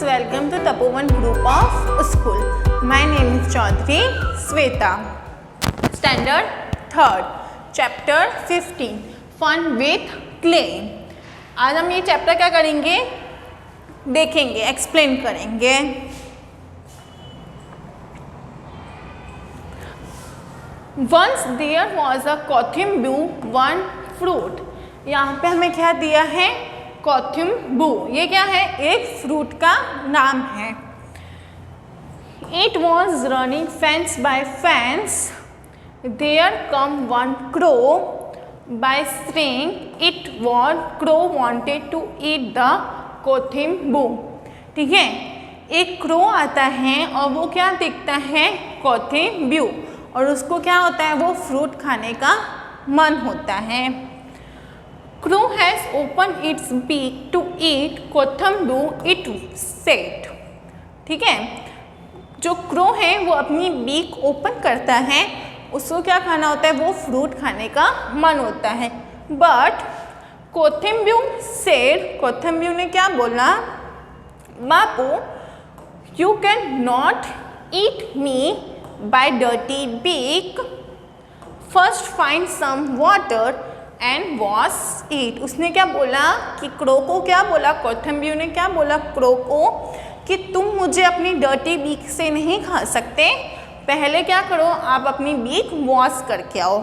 most welcome to Tapovan Group of School. My name is Chaudhary Sweta. Standard 3rd, Chapter 15, Fun with Clay. आज हम ये chapter क्या करेंगे, देखेंगे, explain करेंगे. Once there was a कोथिंबू one fruit. यहाँ पे हमें क्या दिया है, कोथिंबू. ये क्या है, एक फ्रूट का नाम है. It was running fence by fence. There come one crow. By saying it was crow wanted to eat the कोथिंबू. ठीक है, एक क्रो आता है और वो क्या दिखता है, कोथिंबू, और उसको क्या होता है, वो फ्रूट खाने का मन होता है. Crow has opened its beak to eat कोथिंबू, it said. ठीक है, जो क्रो है वो अपनी बीक ओपन करता है, उसको क्या खाना होता है, वो फ्रूट खाने का मन होता है. बट कोथिंबू said, कोथिंबू ने क्या बोला, बापू, you can not eat me by dirty beak. First find some water and wash it. उसने क्या बोला कि क्रो को क्या बोला, कोथिंबू ने क्या बोला क्रो को कि तुम मुझे अपनी डर्टी बीक से नहीं खा सकते, पहले क्या करो, आप अपनी बीक वॉश करके आओ.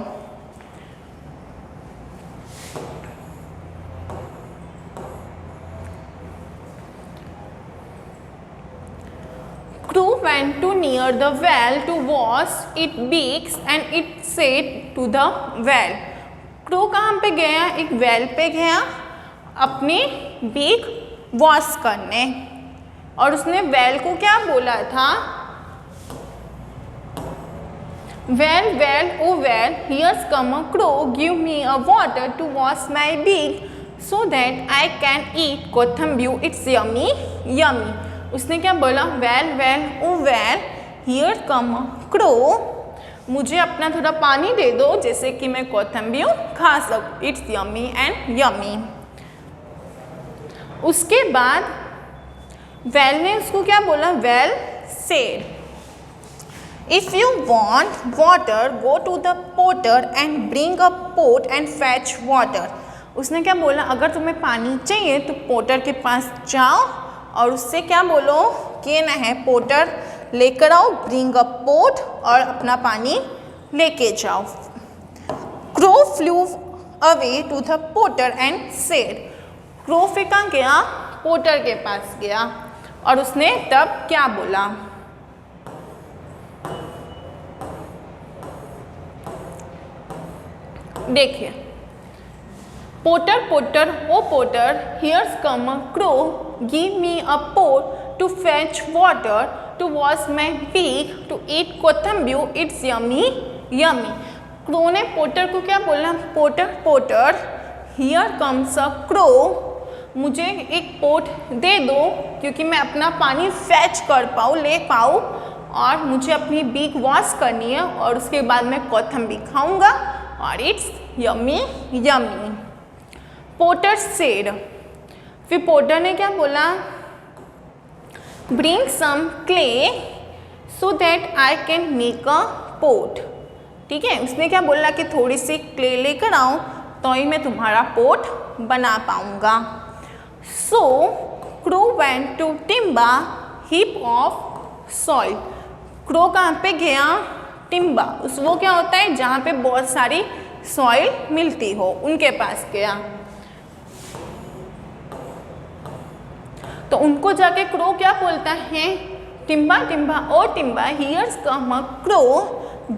Crow went to near the well to wash its beaks and it said to the well. Crow कहाँ पे गया, एक वेल पे गया अपनी बीक वॉश करने, और उसने वेल को क्या बोला था, well well oh well, here's come a crow, give me a water to wash my beak so that I can eat कोथिंबू, इट्स यमी यमी. उसने क्या बोला, well well oh well, here come a crow, मुझे अपना थोड़ा पानी दे दो जैसे कि मैं कोथिंबू खा सकूं, इट्स यमी एंड यमी. उसके बाद वेल ने उसको क्या बोला, well said, if you want water go to the potter and bring a pot and fetch water. उसने क्या बोला, अगर तुम्हें पानी चाहिए तो पोटर के पास जाओ और उससे क्या बोलो कि ना है, पोटर लेकर आओ, ब्रिंग अ पोट, और अपना पानी लेके जाओ. Crow flew away to the potter and said. Crow फिर कहाँ गया, पोटर के पास गया, और उसने तब क्या बोला, देखिए, potter potter oh potter, here's come a crow, give me a pot to fetch water, to wash my beak, to eat कोथिंबू, it's yummy yummy. क्रो ने पोटर को क्या बोला, potter potter, here comes a crow, मुझे एक pot दे दो क्योंकि मैं अपना पानी फैच कर पाऊँ, ले पाऊँ, और मुझे अपनी बीक वॉश करनी है, और उसके बाद मैं कोथिंबू खाऊंगा, और it's yummy yummy. Potter said, फिर पोटर ने क्या बोला, bring some clay so that I can make a pot. ठीक है, उसने क्या बोला कि थोड़ी सी क्ले लेकर आओ तो ही मैं तुम्हारा पोट बना पाऊंगा. So crow went to timber heap of soil. Crow कहाँ पे गया, टिम्बा, उस वो क्या होता है जहाँ पे बहुत सारी सॉइल मिलती हो, उनके पास गया. तो उनको जाके क्रो क्या बोलता है, Timba Timba oh Timba, here's come a crow,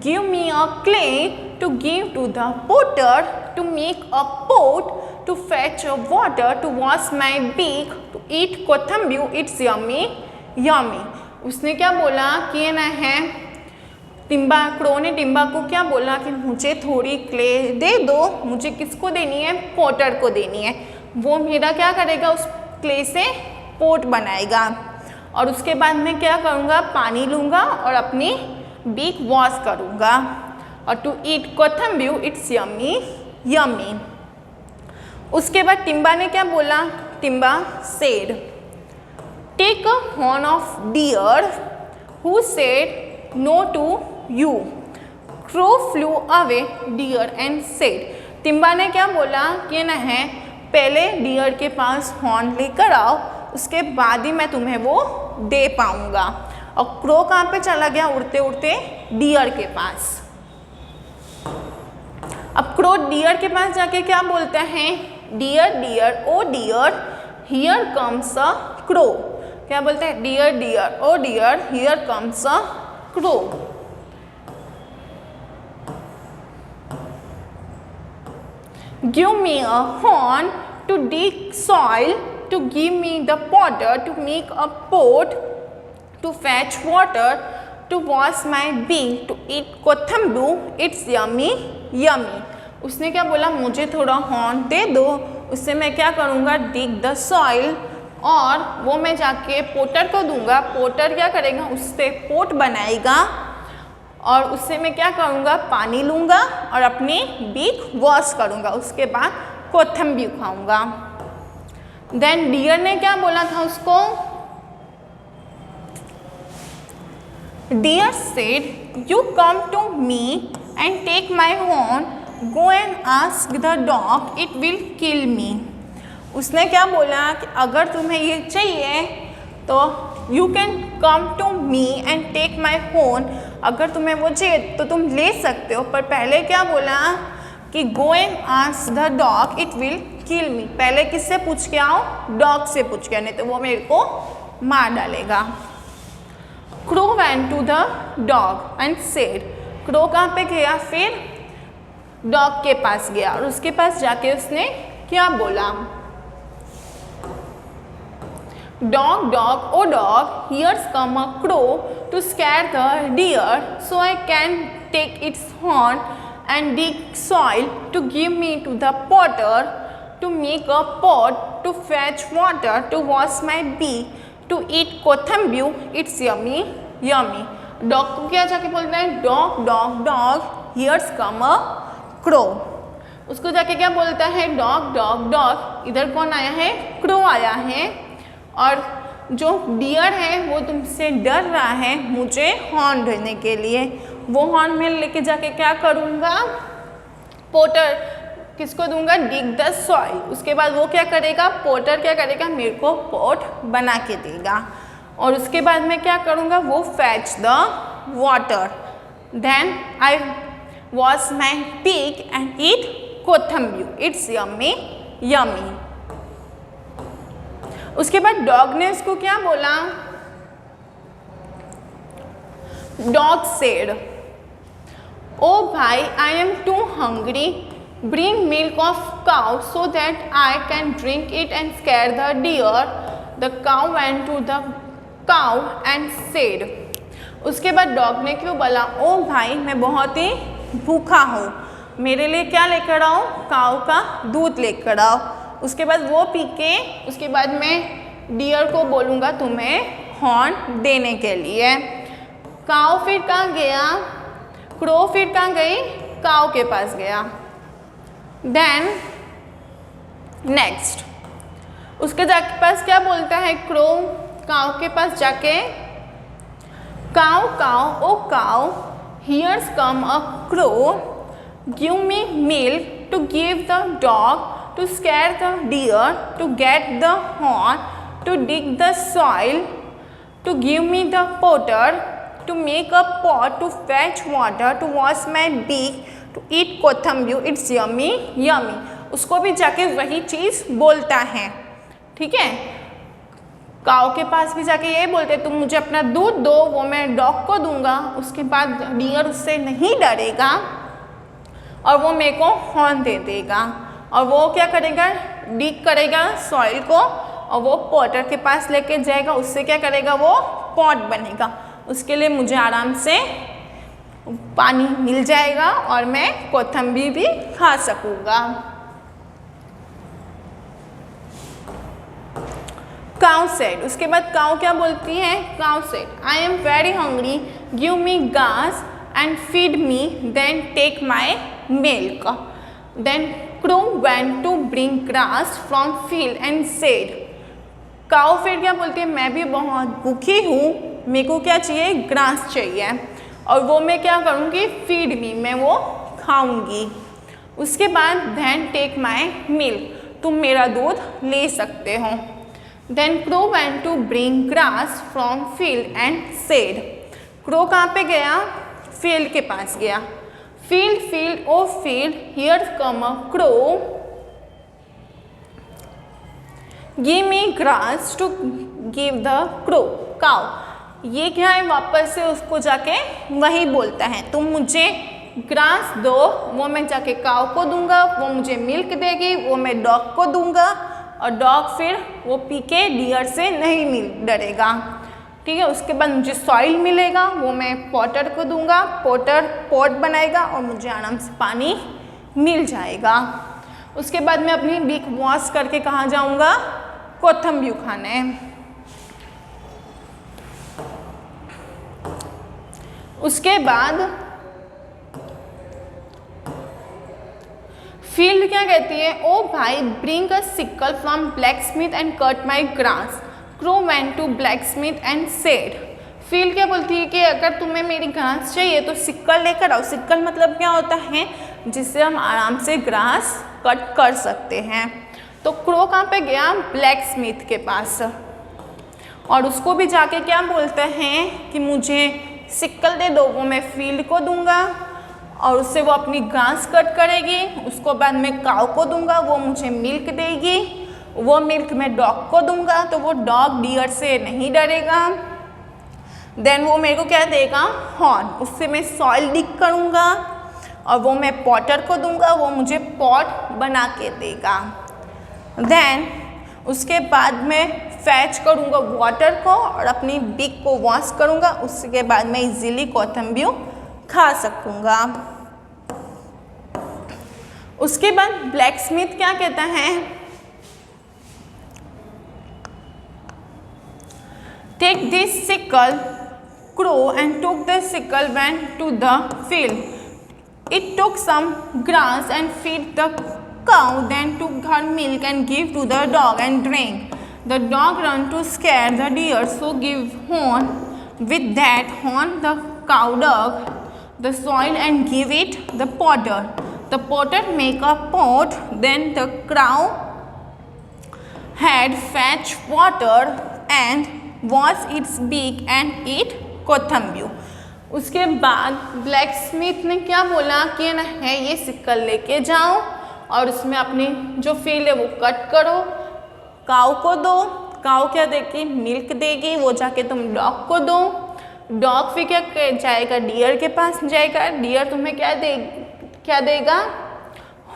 give me a clay to give to the potter, to make a pot, to fetch a water, to wash my beak, to eat कोथिंबू, इट्स यमी यमी. उसने क्या बोला कि ना है, Timba, crow ने टिम्बा को क्या बोला कि मुझे थोड़ी क्ले दे दो, मुझे किसको देनी है, पोटर को देनी है, वो मेरा क्या करेगा, उस क्ले से पोट बनाएगा, और उसके बाद मैं क्या करूँगा, पानी लूँगा और अपनी बीक वॉश करूँगा, और टू ईट कोथिंबू, इट्स यम्मी यम्मी. उसके बाद टिम्बा ने क्या बोला, Timba said, take a horn of deer, who said no to you. Crow flew away, deer and said. तिम्बा ने क्या बोला कि ना है पहले डियर के पास हॉर्न लेकर आओ, उसके बाद ही मैं तुम्हें वो दे पाऊंगा। और क्रो कहाँ पे चला गया, उड़ते उड़ते डियर के पास। अब क्रो डियर के पास जाके क्या बोलता है, dear dear oh dear here comes a crow. क्या बोलते हैं, dear dear oh dear here comes a crow. Give me a horn to dig soil, to give me the potter to make a pot, to fetch water, to wash my beak, to eat कोथम्बू, it's yummy yummy। उसने क्या बोला, मुझे थोड़ा horn दे दो, उससे मैं क्या करूँगा, dig the soil, और वो मैं जाके पोटर को दूंगा। पोटर क्या करेगा, उससे पोट बनाएगा, और उससे मैं क्या करूँगा, पानी लूँगा और अपनी बीक वॉश करूँगा। उसके बाद कोथम्बी खाऊँगा। देन डियर ने क्या बोला था उसको, dear said you come to me and take my horn, go and ask the dog, it will kill me. उसने क्या बोला कि अगर तुम्हें ये चाहिए तो you can come to me and take my horn, अगर तुम्हें वो चाहिए तो तुम ले सकते हो, पर पहले क्या बोला कि go and ask the dog, it will kill me. पहले किससे पूछ के आओ, डॉग से पूछ के, नहीं तो वो मेरे को मार डालेगा। Crow went to the dog and said, crow कहाँ पे गया, फिर डॉग के पास गया, और उसके पास जाके उसने क्या बोला, Dog, dog, oh dog, here's come a crow to scare the deer, so I can take its horn and dig soil, to give me to the potter, to make a pot, to fetch water, to wash my beak, to eat कोथम्बू, it's yummy yummy। Dog को क्या जाके बोलता है, dog dog dog, here's come a crow। उसको जाके क्या बोलता है, डॉग डॉग डॉग, इधर कौन आया है, क्रो आया है, और जो डियर है वो तुमसे डर रहा है मुझे हॉर्न देने के लिए। वो हॉर्न में लेके जाके क्या करूँगा, पोटर किसको दूंगा, डिग द सॉइल। उसके बाद वो क्या करेगा, पोटर क्या करेगा, मेरे को पोट बना के देगा, और उसके बाद मैं क्या करूँगा, वो fetch the water, then I wash my pig and eat कोथम्बू, इट्स यम्मी यम्मी। उसके बाद डॉग ने उसको क्या बोला, डॉग सेड, ओ भाई I am too hungry, bring milk of cow so that I can drink it and scare the deer. The cow went to the cow and said. उसके बाद dog ने क्यों बोला, ओ भाई मैं बहुत ही भूखा हूँ, मेरे लिए क्या लेकर आओ, काउ का दूध लेकर आओ। उसके बाद वो पी के उसके बाद मैं डियर को बोलूँगा तुम्हें हॉर्न देने के लिए। काऊ फिर कहाँ गया, क्रो फिर कहाँ गई, काऊ के पास गया। देन नेक्स्ट उसके जाके पास क्या बोलता है क्रो, काऊ के पास जाके, cow cow oh cow, here's come a crow, give me milk to give the dog, to scare the deer, to get the horn, to dig the soil, to give me the potter, to make a pot, to fetch water, to wash my beak, to eat कोथम्बू, it's yummy yummy। उसको भी जाके वही चीज़ बोलता है, ठीक है। काऊ के पास भी जाके यही बोलते, तुम मुझे अपना दूध दो, वो मैं डॉग को दूंगा। उसके बाद डियर उससे नहीं डरेगा और वो मेरे को हॉर्न दे देगा, और वो क्या करेगा, डिग करेगा सॉइल को, और वो पॉटर के पास लेके जाएगा, उससे क्या करेगा, वो पॉट बनेगा। उसके लिए मुझे आराम से पानी मिल जाएगा और मैं कोथम्बी भी खा सकूँगा। काऊ सेड, उसके बाद काऊ क्या बोलती है, cow said, I am very hungry, give me ghaas and feed me, then take my milk. Then crow went to bring grass from field and said, काऊ फिर क्या बोलती है, मैं भी बहुत भूखी हूँ, मेरे को क्या चाहिए, ग्रास चाहिए, और वो मैं क्या करूँगी, फीड मी, मैं वो खाऊंगी। उसके बाद देन टेक माई मिल्क, तुम मेरा दूध ले सकते हो। Then crow went to bring grass from field and said, crow कहाँ पे गया, फील्ड के पास गया। Field field oh field, here come a crow, give me grass to give the crow cow. ये क्या है, वापस से उसको जाके वही बोलता है, तुम मुझे ग्रास दो, वो मैं जाके काउ को दूंगा, वो मुझे मिल्क देगी, वो मैं डॉग को दूंगा, और डॉग फिर वो पी के डियर से नहीं डरेगा। ठीक है, उसके बाद मुझे सॉइल मिलेगा, वो मैं पॉटर को दूंगा, पॉटर पॉट बनाएगा और मुझे आराम से पानी मिल जाएगा। उसके बाद मैं अपनी बीक वॉश करके कहाँ जाऊँगा, कोथंब्यू खाने। उसके बाद फील्ड क्या कहती है, ओ भाई bring a sickle from blacksmith and cut my grass, crow went to blacksmith and said. Field क्या बोलती है कि अगर तुम्हें मेरी घास चाहिए तो सिक्कल लेकर आओ। सिक्कल मतलब क्या होता है, जिससे हम आराम से ग्रास कट कर सकते हैं। तो क्रो कहाँ पे गया, ब्लैक स्मिथ के पास, और उसको भी जाके क्या बोलते हैं कि मुझे सिक्कल दे दो, वो मैं फील्ड को दूंगा और उससे वो अपनी घास कट करेगी। उसको बाद में काऊ को दूंगा, वो मुझे मिल्क देगी, वो मिल्क मैं डॉग को दूंगा, तो वो डॉग डियर से नहीं डरेगा। देन वो मेरे को क्या देगा, हॉर्न, उससे मैं सॉइल डिग करूँगा और वो मैं पॉटर को दूंगा, वो मुझे पॉट बना के देगा। देन उसके बाद में फैच करूँगा वाटर को और अपनी बिग को वॉश करूँगा, उसके बाद मैं इजीली कोथंब्यू खा सकूँगा। उसके बाद ब्लैक स्मिथ क्या कहता है, take this sickle, crow and took the sickle went to the field, it took some grass and feed the cow, then took her milk and give to the dog and drank. The dog ran to scare the deer, so give horn. With that horn the cow dug the soil and give it the potter. The potter make a pot. Then the cow had fetch water and wash its beak and eat कोथंब्यू। उसके बाद black Smith ने क्या बोला कि ना है ये sickle लेके जाओ और उसमें अपनी जो फील्ड है वो कट करो, काऊ को दो, काऊ क्या देगी, मिल्क देगी, वो जाके तुम डॉग को दो, डॉग फिर क्या जाएगा, डियर के पास जाएगा, डियर तुम्हें क्या देगा,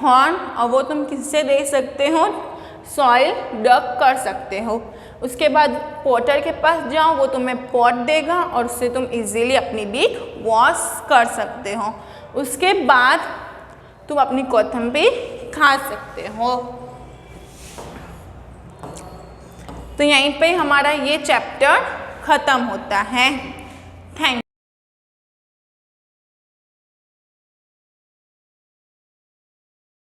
हॉर्न, और वो तुम किससे दे सकते हो, सॉइल डग कर सकते हो। उसके बाद पॉटर के पास जाओ, वो तुम्हें पॉट देगा और उससे तुम इजीली अपनी बीक वॉश कर सकते हो। उसके बाद तुम अपनी कोथंबी खा सकते हो। तो यहीं पे हमारा ये चैप्टर ख़त्म होता है।